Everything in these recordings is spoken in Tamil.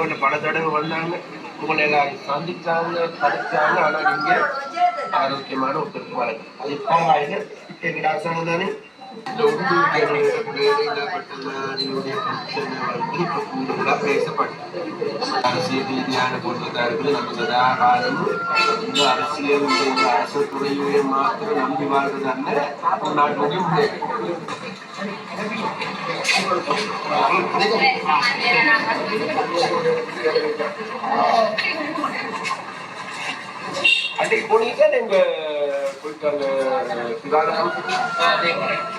தடவை பல தடவை வந்தாங்க, உங்களை எல்லாரும் சந்திச்சாங்க, படிச்சாங்க. ஆனா நீங்க ஆரோக்கியமான ஒருத்தருக்கு வழக்கு அது பரவாயில்ல. எங்க அரசாங்கம் தானே இந்த பேசப்பட்டது. அரசியல் ரீதியான பொருளாதாரத்தில் நம்ம சதாகாலம் இந்த அரசியல் அரசு துறையிலே மாத்திரம் நம்பி வாழ்றதல்ல நாட்டுடைய அன்றைக்கு போனீங்க நீங்க போயிட்டாங்க.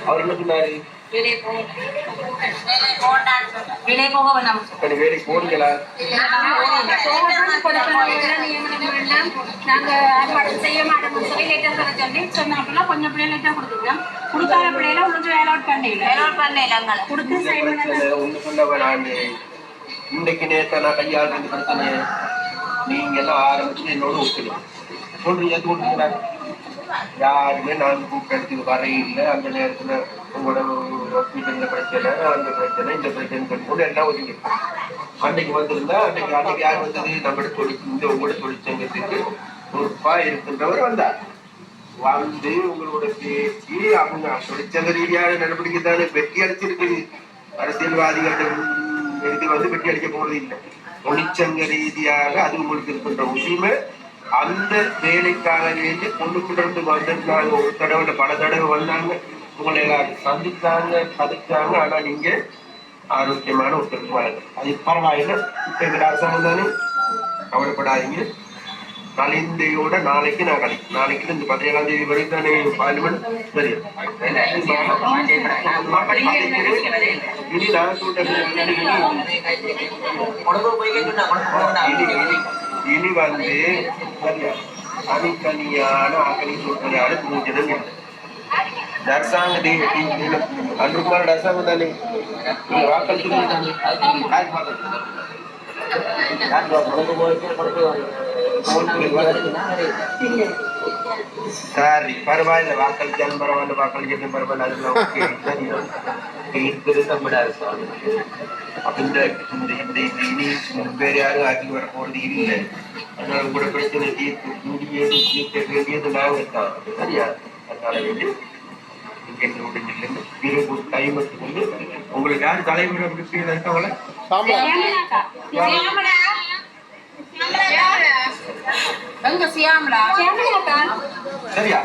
அவர் என்ன சொன்னாரு? வேலைக்கு போறீங்களா? நாங்க செய்ய மாட்டோம் சொல்லி சொன்னாப்பெல்லாம் கொஞ்சம் பிள்ளைங்க கொடுத்துருக்கோம். கொடுக்காத பிள்ளைல கொஞ்சம் வேலவுட் பண்ணல கொடுத்து ஒண்ணு சொன்னவ நான் இன்னைக்கு நேற்று நான் கையால் ரெண்டு பிரச்சனை நீங்க எல்லாம் ஆரம்பிச்சு என்னோட ஒத்துக்கணும் சொல்றீங்க. தோன்றுகிறாங்க யாருமே நான் கூப்பிட்டு வரையில்லை. அந்த நேரத்துல உங்களோட ஹாஸ்பிட்டல்ல பிரச்சனை, அந்த பிரச்சனை, இந்த பிரச்சனை கூட எல்லாம் ஒதுங்கி அன்னைக்கு வந்திருந்தா அன்னைக்கு யார் வந்தது? நம்மளோட இந்த உங்களோட தொழிற்சங்கத்துக்கு பொறுப்பா இருக்கின்றவர் வந்தார். வந்து உங்களோட பேச்சு அவங்க தொழிற்சங்க ரீதியான நடவடிக்கை தானே வெற்றி அளிச்சிருக்குது. அரசியல்வாதிகள் இது வந்து வெற்றி அளிக்க போறது இல்லை. தொழிற்சங்க ரீதியாக அது உங்களுக்கு இருக்கின்ற உரிமை. அந்த வேலைக்காக வேண்டி கொண்டு வந்திருந்தாங்க. ஒரு தடவை பல தடவை வந்தாங்க, உங்களை எல்லாரும் சந்திச்சாங்க, கதைச்சாங்க. ஆனா நீங்க ஆரோக்கியமான ஒருத்தருக்கு வழக்கு அது பரவாயில்ல. இப்ப எங்க அரசாங்கம் தானே, கவலைப்படாதீங்க. கலைந்தையோட நாளைக்கு நான் நாளைக்கு இந்த 17ஆம் தேதி வரை தானே பார்லிமெண்ட் தெரியும். இனி நான் இனி வந்து தனித்தனியான ஆக்களை சொல்றாரு பூஜனம் அரசாங்க அன்றுமாரோட அரசாங்கம் தானே வாக்கள் சரி பரவாயில்ல. வாக்களிச்சாலும் பரவாயில்ல, வாக்களிச்சாலும் பரவாயில்ல. அதெல்லாம் இருக்கிறது தமிழ் அரசாங்கம். அப்ப இந்த இனி வேற யாரும் ஆக்கி வர போறது இல்லை. அதனால உங்களோட பிரச்சனை தீர்க்க வேண்டியது நாங்க தான். சரியா? அதனால வேண்டி டைம் எடுத்துக்கொண்டு உங்களுக்கு யாரு தலைவர் அப்படி இருக்காங்களா? சரியா?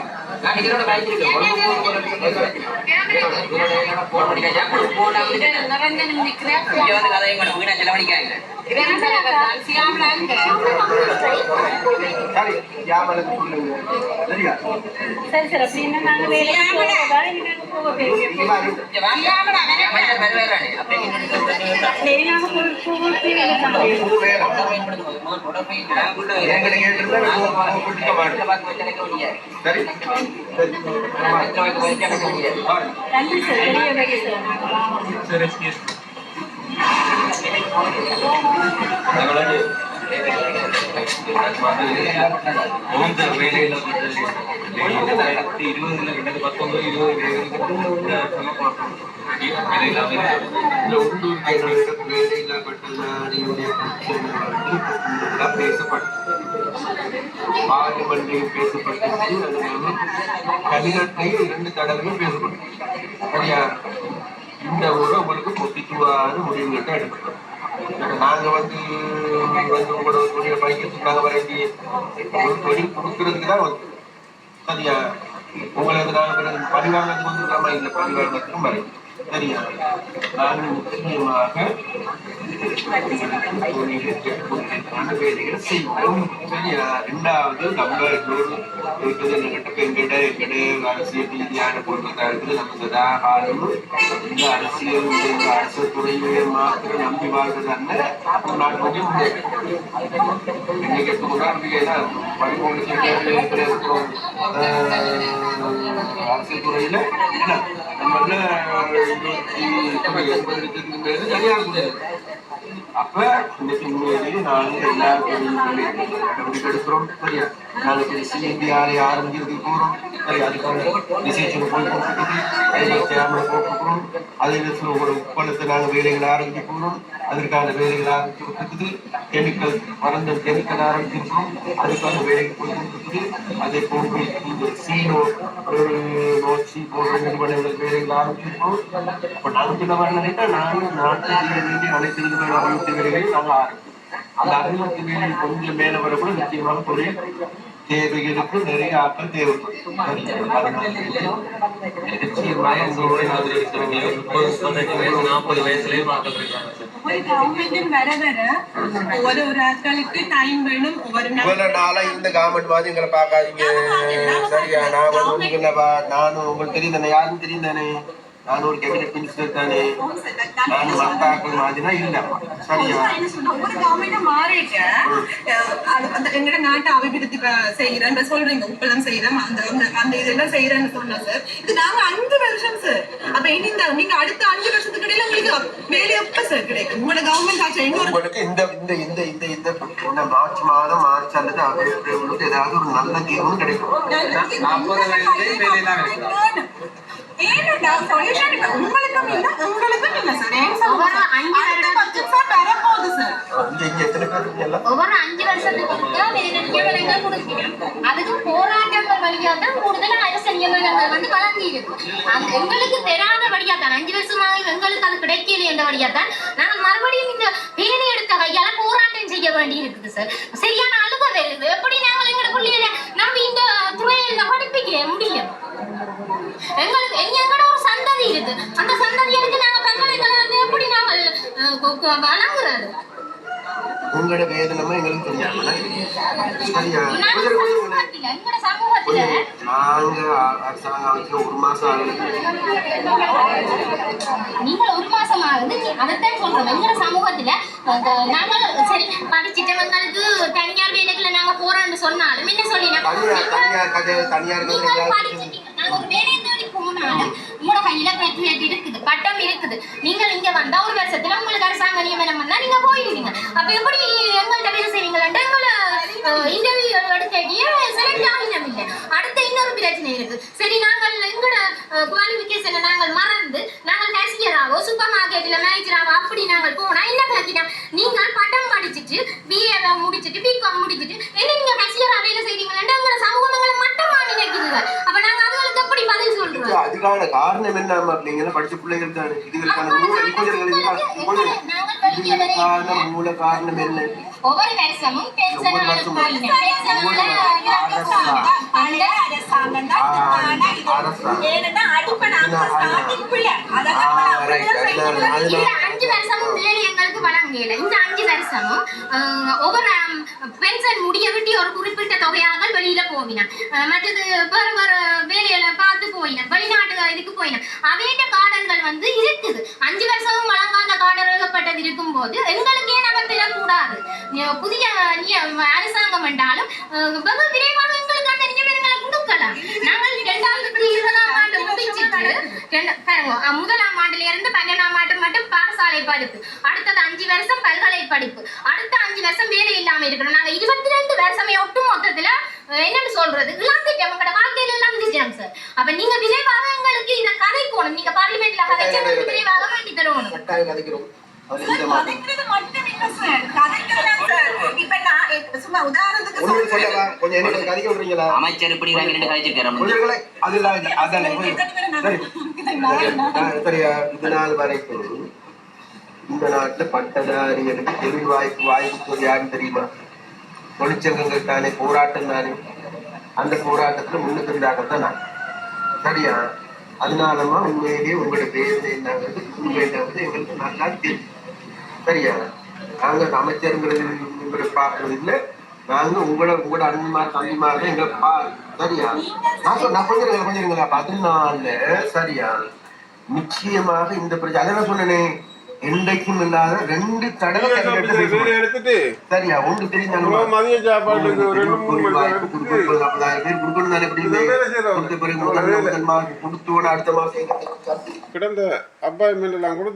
வேலையில 20 பேசப்பட்டது. பார்லிமெண்ட்லையும் பேசப்பட்டது, கபினட்லையும் 2 தடவையும் பேசப்பட்டது. சரியா? இந்த ஊரை உங்களுக்கு பொத்திச்சுவாரு முடிவுகள் தான் எடுக்கணும். நாங்க வந்து உங்களோட தொழிலை படிக்கிறதுக்கு நாங்க வேண்டிய தொழில் கொடுக்கறதுக்கு தான் வந்து. சரியா? உங்களை நாங்க பரிவாங்கத்துக்கு வந்துருக்காம இல்லை, பரிவாங்கத்துக்கும் வரைக்கும். சரியா? நாங்கள் முக்கியமாக வேலைகளை செய்வோம். சரியா? 2வது நம்ம எங்கிட்ட அரசியல் ரீதியான பொருளாதாரத்தில் நம்ம சதாகாலம் இந்த அரசியல் அரசு துறையிலே மாத்திரம் நம்பி வாழ்றதல்ல நாட்டுடைய இன்னைக்கு அரசியல் துறையில நம்மள 80 மேல சரியாக முடியாது. அப்ப இன்னைக்கு உண்மையிலேயே நாங்க எல்லாரும் நடவடிக்கை எடுக்கிறோம். சரியா? நாங்க இந்தியாவிலே ஆரம்பிக்கிறதுக்கு போறோம். சரி, அதுக்கான விசேஷம் போய் போட்டுருக்குது. போட்டுக்கிறோம். அதே நேரத்தில் ஒரு உப்பளத்தை நாங்கள் வேலைகளை ஆரம்பிக்க போறோம். அதற்கான வேலைகள் ஆரம்பிச்சிருக்குது. கெமிக்கல் மருந்து கெமிக்கல் ஆரம்பிச்சிருக்கோம், அதுக்கான வேலைகள் போயிட்டு. அதே போன்று இந்த சீனோ நோச்சி போன்ற நிறுவனங்கள் வேலைகள் ஆரம்பிச்சிருக்கோம். இப்போ நாங்கள் சொல்ல வரலைன்னா நாங்கள் நாட்டில் செய்ய வேண்டிய அனைத்து விதமான அபிவிருத்தி வேலைகளையும் நாங்கள் ஆரம்பிச்சோம். அந்த அபிவிருத்தி வேலை கொஞ்சம் மேலே வரக்கூட நிச்சயமாக ஒரு தேவைகளுக்கு நிறைய ஆட்கள் தேவைப்படும். நிச்சயமாக உங்களுடைய ஒரு ஆட்களுக்கு டைம் வேணும். இவ்வளவு நாளா இந்த கவர்மெண்ட் மாதிரி எங்களை பார்க்காதீங்க. சரியா? நானும் உங்களுக்கு தெரியும் தானே, யாரும் தெரியும் தானே, நானும் ஒரு கேபினட் மினிஸ்டர் தானே, நானும் மத்தாக்கள் மாதிரினா இல்ல. சரியா? ஒரு கவர்மெண்ட் மாறிட்டு எங்கட நாட்டை அபிவிருத்தி செய்யறேன் சொல்றீங்க, உப்பளம் செய்யறேன், அந்த இதெல்லாம் செய்யறேன்னு சொன்னா சார், இது நாங்க 5 வருஷம் சார். அப்ப இனி நீங்க அடுத்த 5 வருஷத்துக்கு இடையில உங்களுக்கு வேலை எப்ப சார் கிடைக்கும்? உங்களோட கவர்மெண்ட் ஆட்சி உங்களுக்கு இந்த மார்ச் மாதம் மார்ச் அல்லது ஏப்ரல் ஏதாவது ஒரு நல்ல தீர்வு கிடைக்கும். உங்களுக்கும் இல்ல எங்களுக்கும் இல்ல சார். 5 ஒவ்வொரு 5 வருஷத்துக்கு நியமனங்கள் கொடுக்கணும். அதுக்கு போராட்டங்கள் வழியா தான் கூடுதல் அரசு நியமனங்கள் வந்து வழங்கி இருக்கு. எங்களுக்கு தெரியாத வழியா தான் 5 வருஷமாக எங்களுக்கு அது கிடைக்கல என்ற வழியா தான் நாங்கள் மறுபடியும் இந்த வேலை எடுத்த கையால போராட்டம் செய்ய வேண்டி இருக்குது சார். சரியான அழுக வருது. எப்படி நாங்கள் எங்களோட பிள்ளைகளை நம்பி இந்த துறையில படிப்பிக்க முடியும்? எங்களுக்கு எங்களோட ஒரு சந்ததி இருக்கு. அந்த சந்ததிகளுக்கு நாங்க பல்கலைக்கழகத்தை எப்படி நாங்கள் வழங்குறது? உங்களோட வேதனமா எங்களுக்கு தெரியாம நாங்க அரசாங்கத்துல 1 மாசம் ஆகுது. நீங்கள் 1 மாசம் ஆகுது. அதைத்தான் சொல்றோம். எங்களோட சமூகத்துல நாங்கள் சரி படிச்சுட்டவங்களுக்கு தனியார் வேலைகளை நாங்க போறோம்னு சொன்னாலும் என்ன சொல்லினா நாங்க ஒரு வேலையை தேடி போனாலும் உங்களோட கையில பிரச்சனை இருக்குது, பட்டம் இருக்குது. நீங்கள் இங்க வந்தா 1 வருஷத்துல உங்களுக்கு அரசாங்க நியமனம் வந்தா நீங்க போயிடுவீங்க. அப்ப எப்படி எங்கள்கிட்ட வேலை செய்வீங்களா? எங்களை இன்டர்வியூ எடுத்தே செலக்ட் ஆகினம் இல்லை. அடுத்த இன்னொரு பிரச்சனை இருக்கு. சரி நாங்கள் எங்களோட குவாலிபிகேஷனை நாங்கள் மறந்து நாங்கள் கேஷியராகவோ சூப்பர் மார்க்கெட்ல மேனேஜராகவோ அப்படி நாங்கள் போனா என்ன கேட்டீங்கன்னா, நீங்கள் பட்டம் படிச்சுட்டு பிஏ முடிச்சுட்டு பிகாம் முடிச்சுட்டு என்ன நீங்க கேஷியரா வேலை செய்வீங்களா? எங்களை சமூகங்களை மட்டமா நினைக்குதுங்க. அப்ப நாங்க அதுகளுக்கு எப்படி பதில் சொல்றோம்? அதுக்கான காரணம் என்ன? நீங்க படிச்ச பிள்ளைகள் தான் இதுக்கான மூல காரணம் என்ன? ஒவ்வொரு வருஷமும் எங்களுக்கு வழங்கல. இந்த 5 வருஷமும் ஒவ்வொரு பென்ஷன் முடிய விட்டு ஒரு குறிப்பிட்ட தொகையாக வெளியில போவினா, மற்றது வேற வேற வேலையில பார்த்து போயினா, வெளிநாட்டு இதுக்கு போயினா அவையிட்ட கார்டர்கள் வந்து இருக்குது. 5 வருஷமும் வழங்காத கார்டர் எழுதப்பட்டது இருக்கும் போது எங்களுக்கே நம்ம பெறக்கூடாது. புதிய அரசாங்கம் என்றாலும் வெகு விரைவாக எங்களுக்கு அந்த நியமனங்களை கொடுக்கலாம். நாங்கள் 2020ஆம் ஆண்டு முடிச்சுட்டு 1ஆம் ஆண்டுல இருந்து 12ஆம் ஆண்டு மட்டும் பாடசாலை படிப்பு, அடுத்தது 5 வருஷம் பல்கலை படிப்பு, அடுத்த 5 வருஷம் வேலை இல்லாம இருக்கணும். நாங்க 22 வருஷமே ஒட்டு மொத்தத்துல என்னன்னு சொல்றது இழந்துட்டோம். உங்களோட வாழ்க்கையில இழந்துட்டோம் சார். அப்ப நீங்க விரைவாக எங்களுக்கு இதை கதைக்கணும். நீங்க பார்லிமெண்ட்ல கதைச்சு எங்களுக்கு விரைவாக வேண்டி தருவணும். அமைச்சர் இப்படி இதனால் வரைக்கும் இந்த நாட்டுல பட்டதாரிகளுக்கு தொழில் வாய்ப்பு யாரும் தெரியுமா? தொழிற்சங்கங்கள் தானே, போராட்டம் தானே. அந்த போராட்டத்துல முன்னுக்கு இருந்தாகத்தான் நான். சரியா? அதனாலமா உண்மையிலேயே உங்களோட வேலை என்னங்கிறது உண்மையில எங்களுக்கு நல்லா தெரியும். சரியா? நாங்க அமைச்சருங்கிறது பாக்குறது இல்லை. நாங்க உங்களோட அண்ணன்மார் தம்பிமார் எங்களை சரியா? நான் கொஞ்சம் அதனால சரியா நிச்சயமாக இந்த பிரச்சனை அதெல்லாம் சொன்னேனே, என்றைக்கும் இல்லாத 2 தடவை எடுத்துட்டு சரியா? ஒன்று தெரிஞ்சாங்க மதிய சாப்பாட்டுக்கு 40,000 பேர் கொடுக்கணும் தானே. கொடுத்த பிறகு கொடுத்தோட அடுத்த மாசம் கிடந்த அப்பாயின்மெண்ட் எல்லாம் கொடுத்து